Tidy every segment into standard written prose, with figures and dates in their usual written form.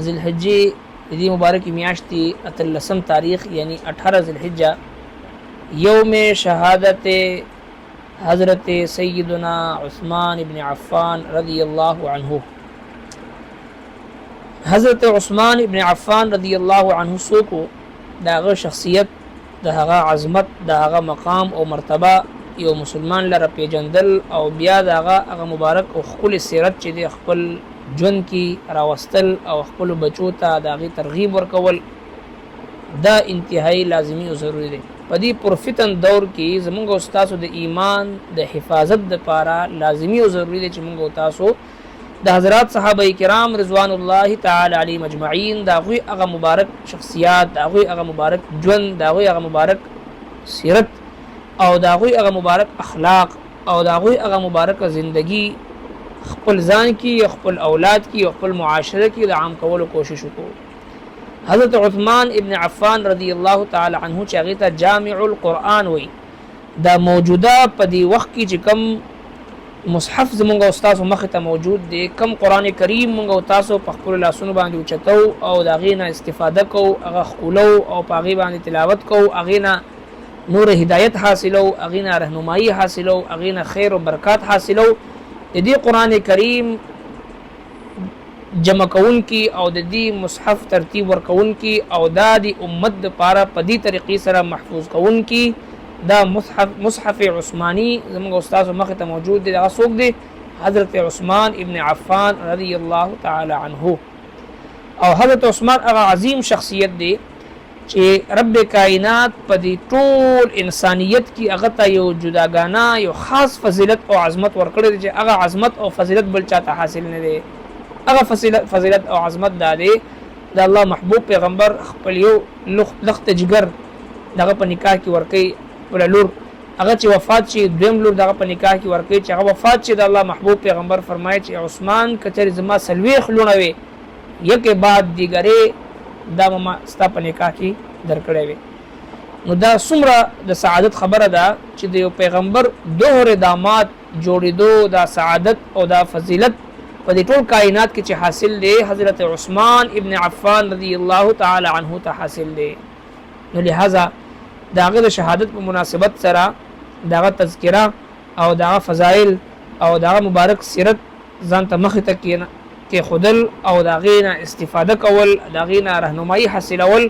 ذوالحجې د دې مبارکې میاشتې 18 تاریخ یعنی 18 ذوالحجه یوم شهادت حضرت سیدنا عثمان ابن عفان رضی اللہ عنہ. حضرت عثمان ابن عفان رضی اللہ عنہ سوکو داغه شخصیت داغه عظمت داغه مقام او مرتبه یو مسلمان لره پیجندل او بیا داغه مبارک او خپل سیرت چې د خپل ژوند کې راوستل او خپل بچو ته داغه ترغیب ورکول دا انتهایی لازمی او ضروری دی. په دې پرفتن دور کې زمونږ او تاسو د ایمان د حفاظت لپاره لازمی او ضروری دی چې مونږ او تاسو د حضرات صحابه کرام رضوان الله تعالی علیهم اجمعین دا غوی هغه مبارک شخصیات دا غوی هغه مبارک ژوند دا غوی هغه مبارک سیرت او دا غوی هغه مبارک اخلاق او دا غوی هغه مبارک زندگی خپل ځان کې خپل اولاد کې خپل معاشره کې د عام کولو کوشش وکړو. حضرت عثمان ابن عفان رضی الله تعالی عنہ چې هغه ته جامع القرآن وی دا موجوده په دې وخت کې چې کم مصحف زمونږ او تاسو مخ ته موجود دی کم قرآن کریم مونږ او تاسو په خپل لاسونو باندې اوچتو او دا غینه استفاده کو هغه خولو او په هغه باندې تلاوت کو هغه نه نور هدایت حاصلو هغه نه رهنمایي حاصلو هغه نه خیر او برکات حاصلو. د دې قرآن کریم جمع کون کی او د دې مصحف ترتیب ورکون کی او دا د امت لپاره په دې طریقې سره محفوظ کون کی دا مصحف عثمانی زموږ استاد مخ ته موجود دی. دا څوک دی؟ حضرت عثمان ابن عفان رضی الله تعالی عنہ. او حضرت عثمان هغه عظیم شخصیت دی چې رب کائنات په دې ټول انسانیت کې هغه ته یو جداګانه یو خاص فضیلت او عظمت ورکړی دی چې هغه عظمت او فضیلت بل چاته حاصل نه دی. هغه فضیلت او عظمت دا دی د الله محبوب پیغمبر خپل یو لخت جگر دغه په نکاح کې ورکړي ول لور هغه چې وفات شي دویم لور دغه په نکاح کې ورکړي چې هغه وفات شي د الله محبوب پیغمبر فرمایي چې عثمان کچری زما سلويخ لونه وي یکه بعد دیګره دا ما ستا په نکاح کې درکړې وي. نو دا څومره د سعادت خبره ده چې د یو پیغمبر دوه دامات جوړېدو دا سعادت او دا فضیلت په دې ټول کائنات کې چې حاصل دی حضرت عثمان ابن عفان رضی الله تعالی عنہ ته حاصل دی. نو لہذا داغه د شهادت په مناسبت سره داغه تذکرہ او داغه فضائل او داغه مبارک سیرت ځان ته مخ ته کې خودل او داغه نه استفاده کول داغه نه رهنمایي حاصلول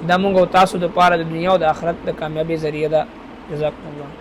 د موږ او تاسو د پاره د دنیا او د آخرت د کامیابی ذریعہ ده. جزاکم الله.